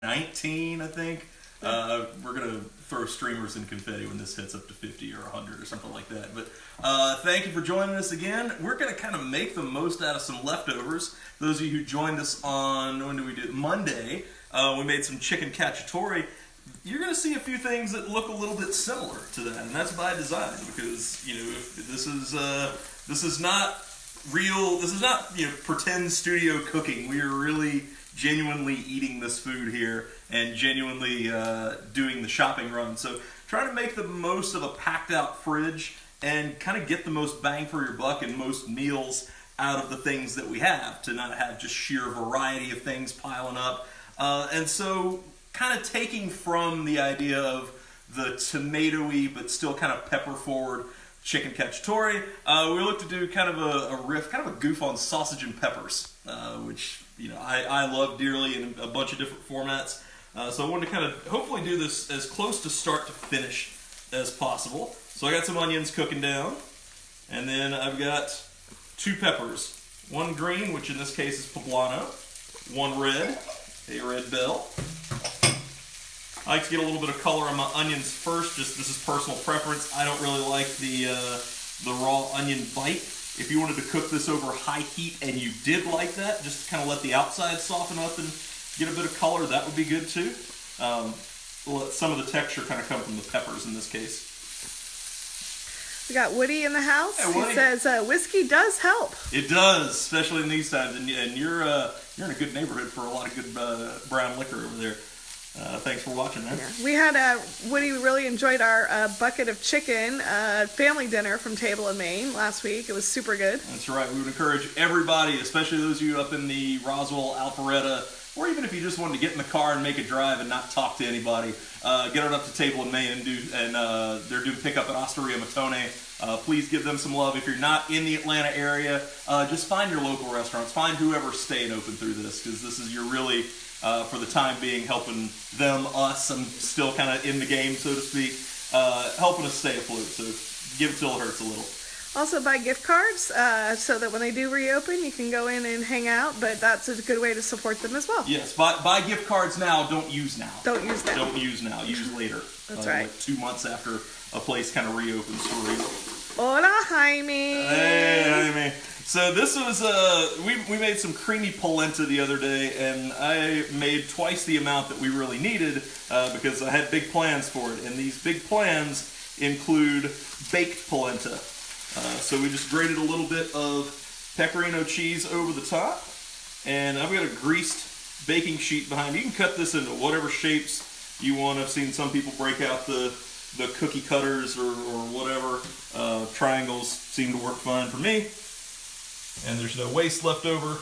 19, I think. We're going to throw streamers and confetti when this hits up to 50 or 100 or something like that. But thank you for joining us again. We're going to kind of make the most out of some leftovers. Those of you who joined us on, when did we do it? Monday, we made some chicken cacciatore. You're going to see a few things that look a little bit similar to that, and that's by design, because, you know, this is not real, this is not, you know, pretend studio cooking. We are really genuinely eating this food here and genuinely doing the shopping run. So trying to make the most of a packed out fridge and kind of get the most bang for your buck and most meals out of the things that we have, to not have just sheer variety of things piling up. And so kind of taking from the idea of the tomatoey but still kind of pepper forward chicken cacciatore, we look to do kind of a riff, kind of a goof on sausage and peppers, which, you know, I love dearly in a bunch of different formats. So I wanted to kind of hopefully do this as close to start to finish as possible. So I got some onions cooking down, and then I've got 2 peppers. One green, which in this case is poblano, one red, a red bell. I like to get a little bit of color on my onions first. Just this is personal preference. I don't really like the raw onion bite. If you wanted to cook this over high heat and you did like that, just kind of let the outside soften up and get a bit of color, that would be good too. Let some of the texture kind of come from the peppers in this case. We got Woody in the house. Hey, Woody. He says whiskey does help. It does, especially in these times. And you're in a good neighborhood for a lot of good brown liquor over there. Thanks for watching, man. Yeah. We had Woody really enjoyed our bucket of chicken family dinner from Table of Maine last week. It was super good. That's right. We would encourage everybody, especially those of you up in the Roswell, Alpharetta, or even if you just wanted to get in the car and make a drive and not talk to anybody, get on up to Table of Maine and they're doing pickup at Osteria Matone. Please give them some love. If you're not in the Atlanta area, just find your local restaurants. Find whoever's staying open through this, because this is your really, for the time being, helping them, us. I'm still kind of in the game, so to speak, helping us stay afloat. So give it till it hurts a little. Also buy gift cards so that when they do reopen, you can go in and hang out, but that's a good way to support them as well. Yes, buy gift cards now, don't use now. Don't use now. Don't use now, use later. That's right. Like 2 months after a place kind of reopens for real. Hola, Jaime. Hey, Jaime. So this was, we made some creamy polenta the other day, and I made twice the amount that we really needed because I had big plans for it. And these big plans include baked polenta. So we just grated a little bit of pecorino cheese over the top, and I've got a greased baking sheet behind. You can cut this into whatever shapes you want. I've seen some people break out the cookie cutters or whatever. Triangles seem to work fine for me. And there's no waste left over.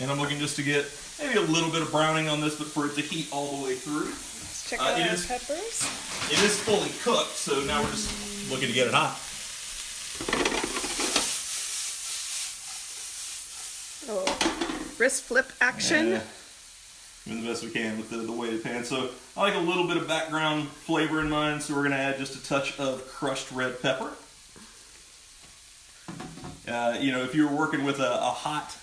And I'm looking just to get maybe a little bit of browning on this, but for it to heat all the way through. Let's check out our peppers. It is fully cooked, so now we're just looking to get it hot. Oh, wrist flip action. Yeah. Doing the best we can with the weighted pan. So I like a little bit of background flavor in mine, so we're going to add just a touch of crushed red pepper. You know, if you were working with a hot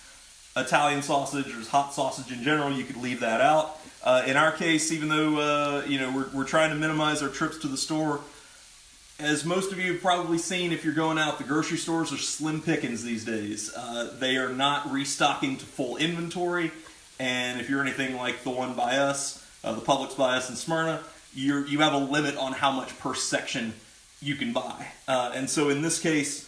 Italian sausage or hot sausage in general, you could leave that out. In our case, even though you know, we're trying to minimize our trips to the store, as most of you have probably seen, if you're going out, the grocery stores are slim pickings these days. They are not restocking to full inventory, and if you're anything like the one by us, the Publix by us in Smyrna, you have a limit on how much per section you can buy. And so in this case,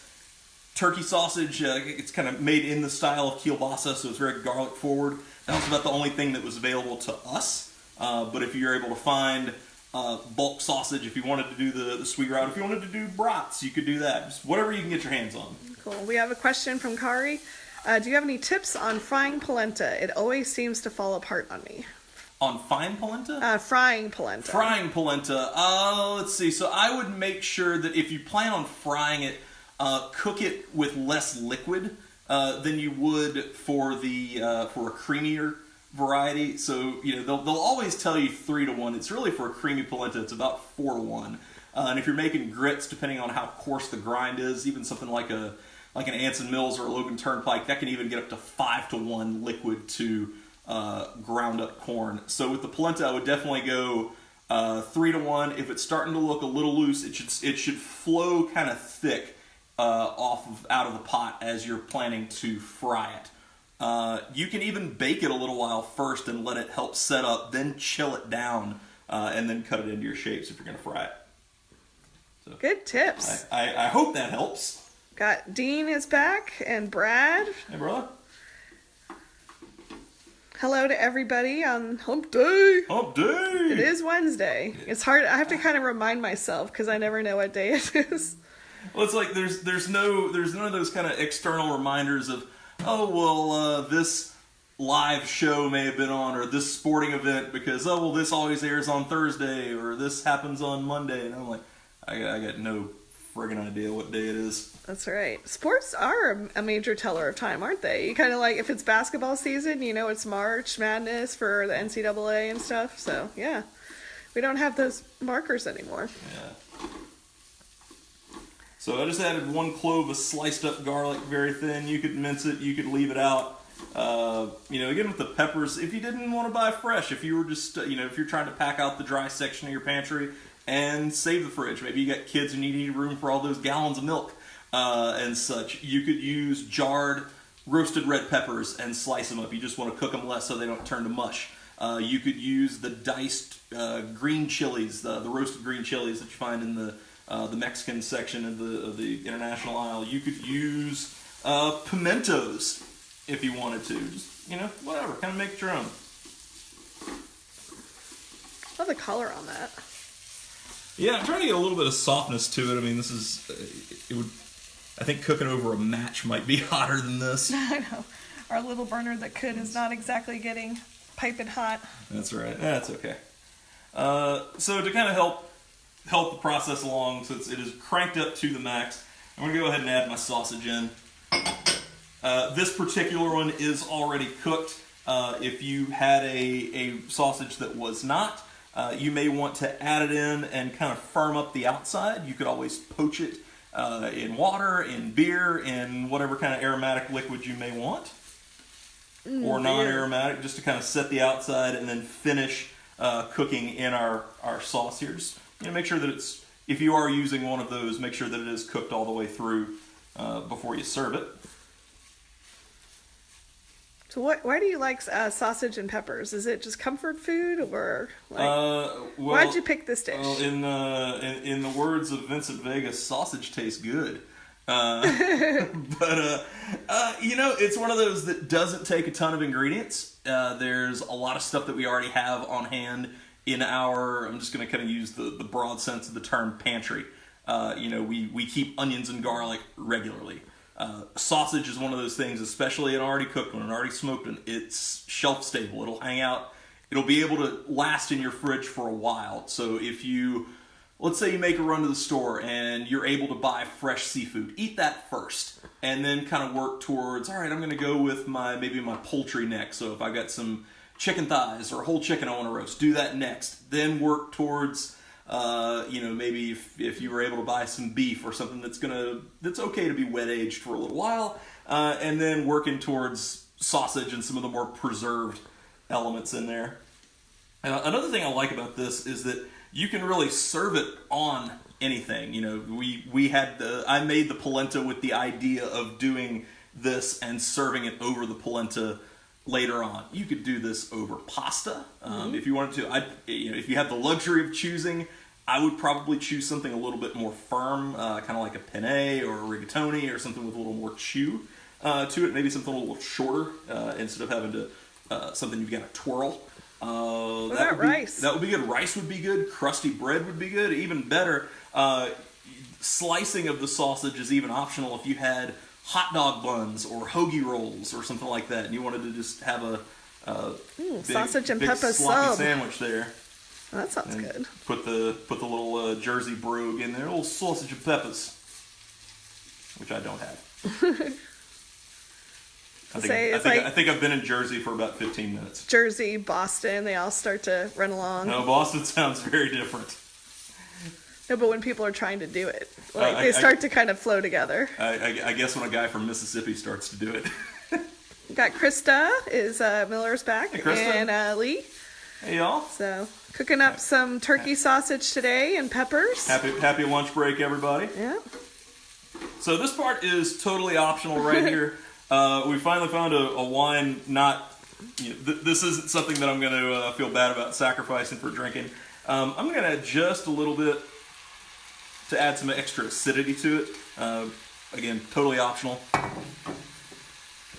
turkey sausage, it's kind of made in the style of kielbasa, so it's very garlic forward. That was about the only thing that was available to us. But if you're able to find bulk sausage, if you wanted to do the sweet route, if you wanted to do brats, you could do that. Just whatever you can get your hands on. Cool. We have a question from Kari. Do you have any tips on frying polenta? It always seems to fall apart on me. On fine polenta? Frying polenta. Frying polenta. Let's see. So I would make sure that if you plan on frying it, cook it with less liquid than you would for a creamier variety. So, you know, they'll always tell you 3-to-1. It's really, for a creamy polenta, it's about 4-to-1. And if you're making grits, depending on how coarse the grind is, even something like an Anson Mills or a Logan Turnpike, that can even get up to 5-to-1 liquid to ground up corn. So with the polenta, I would definitely go 3-to-1. If it's starting to look a little loose, it should flow kind of thick out of the pot as you're planning to fry it. You can even bake it a little while first and let it help set up, then chill it down, and then cut it into your shapes if you're going to fry it. So, good tips. I hope that helps. Got Dean is back and Brad. Hey, brother. Hello to everybody on Hump Day. Hump Day. It is Wednesday. It's hard. I have to kind of remind myself because I never know what day it is. Well, it's like there's none of those kind of external reminders of, oh well, this live show may have been on, or this sporting event because this always airs on Thursday, or this happens on Monday, and I'm like, I got no friggin' idea what day it is. That's right. Sports are a major teller of time, aren't they? You kind of like, if it's basketball season, it's March Madness for the NCAA and stuff. So, yeah. We don't have those markers anymore. Yeah. So I just added 1 clove of sliced up garlic, very thin. You could mince it. You could leave it out. Again with the peppers, if you didn't want to buy fresh, if you were just, if you're trying to pack out the dry section of your pantry and save the fridge, maybe you got kids and you need room for all those gallons of milk and such, you could use jarred roasted red peppers and slice them up. You just want to cook them less so they don't turn to mush. You could use the diced green chilies, the roasted green chilies that you find in the Mexican section of the international aisle. You could use pimentos if you wanted to. Just, whatever. Kind of make it your own. Love the color on that. Yeah, I'm trying to get a little bit of softness to it. I mean, this is, I think cooking over a match might be hotter than this. I know. Our little burner that could is not exactly getting piping hot. That's right. That's okay. So to kind of help the process along, since it is cranked up to the max, I'm going to go ahead and add my sausage in. This particular one is already cooked. If you had a sausage that was not, you may want to add it in and kind of firm up the outside. You could always poach it in water, in beer, in whatever kind of aromatic liquid you may want. Or non-aromatic, just to kind of set the outside and then finish cooking in our sauce here. Just make sure that it's, if you are using one of those, make sure that it is cooked all the way through before you serve it. So why do you like sausage and peppers? Is it just comfort food, or why'd you pick this dish? Well, in the words of Vincent Vega, sausage tastes good. But it's one of those that doesn't take a ton of ingredients. There's a lot of stuff that we already have on hand in our, I'm just going to kind of use the broad sense of the term pantry. We keep onions and garlic regularly. Sausage is one of those things, especially an already cooked one, an already smoked one. It's shelf stable. It'll hang out. It'll be able to last in your fridge for a while. So if you, let's say you make a run to the store and you're able to buy fresh seafood, eat that first and then kind of work towards, all right, I'm going to go with maybe my poultry next. So if I got some chicken thighs or whole chicken I want to roast, do that next. Then work towards, maybe if you were able to buy some beef or something that's okay to be wet aged for a little while, and then working towards sausage and some of the more preserved elements in there. Another thing I like about this is that you can really serve it on anything. I made the polenta with the idea of doing this and serving it over the polenta later on. You could do this over pasta if you wanted to. If you have the luxury of choosing, I would probably choose something a little bit more firm, kind of like a penne or a rigatoni or something with a little more chew to it. Maybe something a little shorter instead of having to something you've got to twirl. What about rice? That would be good. Rice would be good. Crusty bread would be good. Even better, slicing of the sausage is even optional if you had hot dog buns or hoagie rolls or something like that, and you wanted to just have a big, sausage and big pepper sloppy sub sandwich there. Well, that sounds good. Put the little Jersey brogue in there, little sausage and peppers, which I don't have. I think I've been in Jersey for about 15 minutes. Jersey, Boston, they all start to run along. No, Boston sounds very different. No, but when people are trying to do it, they start to kind of flow together. I guess when a guy from Mississippi starts to do it. Got Krista is Miller's back, Hey, Krista. and Lee. Hey, y'all. So cooking up some turkey sausage today and peppers. Happy lunch break, everybody. Yeah. So this part is totally optional right here. We finally found a wine. Not this isn't something that I'm going to feel bad about sacrificing for drinking. I'm going to add just a little bit to add some extra acidity to it. Again, totally optional.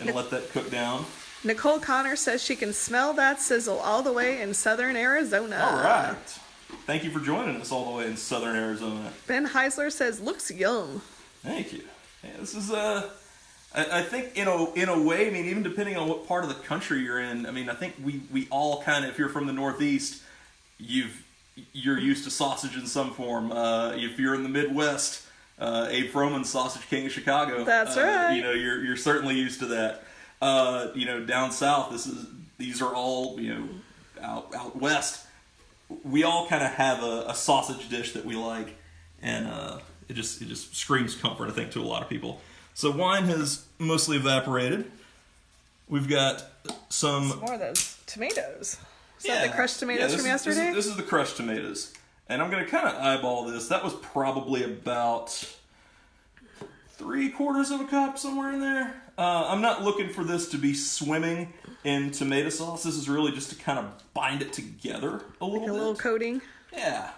And let that cook down. Nicole Connor says she can smell that sizzle all the way in southern Arizona. All right. Thank you for joining us all the way in southern Arizona. Ben Heisler says looks yum. Thank you. Yeah, this is I think in a way, I mean, even depending on what part of the country you're in, I mean, I think we all kind of, if you're from the Northeast, you're used to sausage in some form. If you're in the Midwest, Abe Froman's Sausage King of Chicago. That's right. You're certainly used to that. Down south, these are all out west. We all kind of have a sausage dish that we like, and it just screams comfort, I think, to a lot of people. So wine has mostly evaporated. We've got some more of those tomatoes. Is that the crushed tomatoes from yesterday? This is the crushed tomatoes. And I'm going to kind of eyeball this. That was probably about 3/4 of a cup, somewhere in there. I'm not looking for this to be swimming in tomato sauce. This is really just to kind of bind it together a little bit. A little coating. Yeah.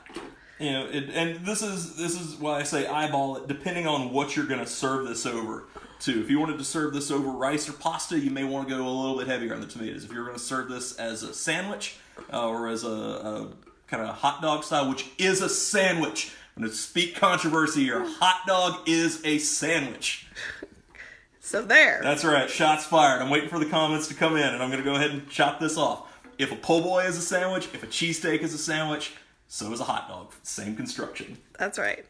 And this is why I say eyeball it, depending on what you're going to serve this over to. If you wanted to serve this over rice or pasta, you may want to go a little bit heavier on the tomatoes. If you're going to serve this as a sandwich or as a kind of hot dog style, which is a sandwich. I'm going to speak controversy here. A hot dog is a sandwich. So there. That's right. Shots fired. I'm waiting for the comments to come in, and I'm going to go ahead and chop this off. If a po' boy is a sandwich, if a cheesesteak is a sandwich, so is a hot dog. Same construction. That's right.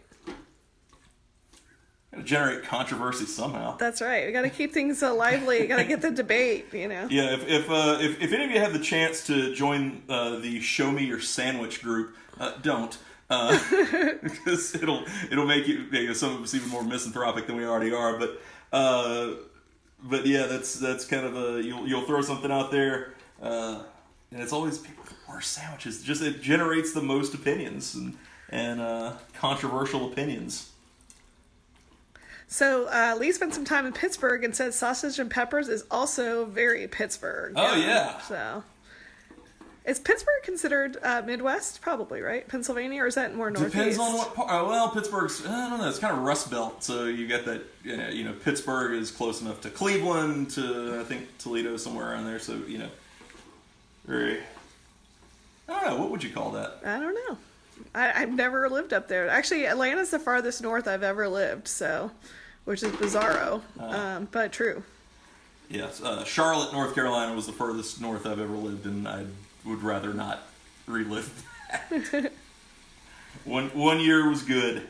Got to generate controversy somehow. That's right. We got to keep things lively. You got to get the debate, Yeah, if any of you have the chance to join the Show Me Your Sandwich group, don't. Because it'll make you some of us even more misanthropic than we already are. But yeah, that's kind of you'll throw something out there, and it's always people with the worst sandwiches. Just it generates the most opinions and controversial opinions. So Lee spent some time in Pittsburgh and said sausage and peppers is also very Pittsburgh. Oh yeah. So is Pittsburgh considered Midwest? Probably, right? Pennsylvania, or is that more Northeast? Depends on what part. Well, Pittsburgh's, I don't know, it's kind of Rust Belt. So you got that, Pittsburgh is close enough to Cleveland, to, I think, Toledo, somewhere around there. So, very, I don't know, what would you call that? I don't know. I've never lived up there. Actually, Atlanta's the farthest north I've ever lived, so, which is bizarro, but true. Yes, Charlotte, North Carolina was the furthest north I've ever lived, and I would rather not relive that. One year was good.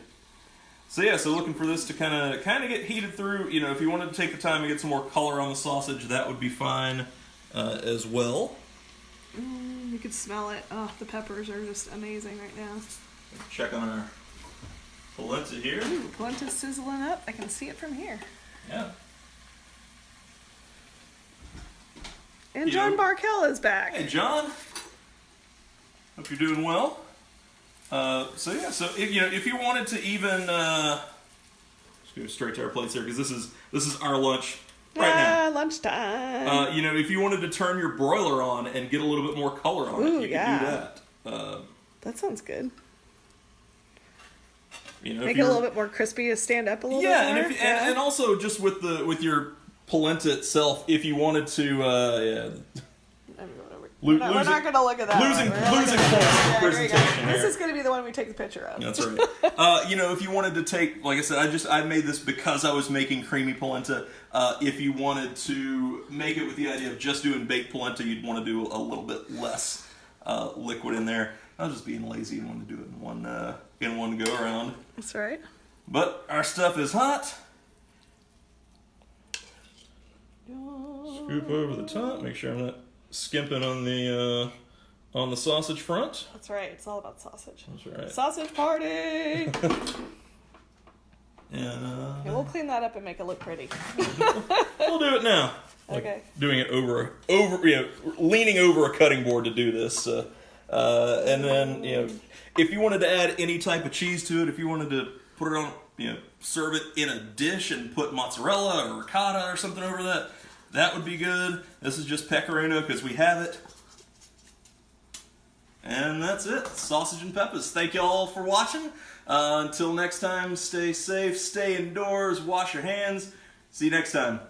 So yeah, so looking for this to kind of get heated through. If you wanted to take the time and get some more color on the sausage, that would be fine as well. You could smell it. Oh, the peppers are just amazing right now. Check on our polenta here. Ooh, polenta's sizzling up. I can see it from here. Yeah. And John Barkell is back. Hey, John. Hope you're doing well. So if you wanted to even let's go straight to our plates here, because this is our lunch right now. Lunchtime. If you wanted to turn your broiler on and get a little bit more color on it, you can do that. That sounds good. Make it a little bit more crispy to stand up a little bit more. And also just with your polenta itself, if you wanted to, we're not going to look at that. Losing points in presentation here. This is going to be the one we take the picture of. That's right. If you wanted to take, like I said, I made this because I was making creamy polenta. If you wanted to make it with the idea of just doing baked polenta, you'd want to do a little bit less liquid in there. I was just being lazy and wanted to do it in one go around. That's right. But our stuff is hot. Scoop over the top. Make sure I'm not skimping on the sausage front. That's right. It's all about sausage. That's right. Sausage party. And we'll clean that up and make it look pretty. we'll do it now. Okay. Doing it leaning over a cutting board to do this. And then, if you wanted to add any type of cheese to it, if you wanted to put it on, serve it in a dish and put mozzarella or ricotta or something over that, that would be good. This is just pecorino because we have it. And that's it. Sausage and peppers. Thank you all for watching. Until next time, stay safe, stay indoors, wash your hands. See you next time.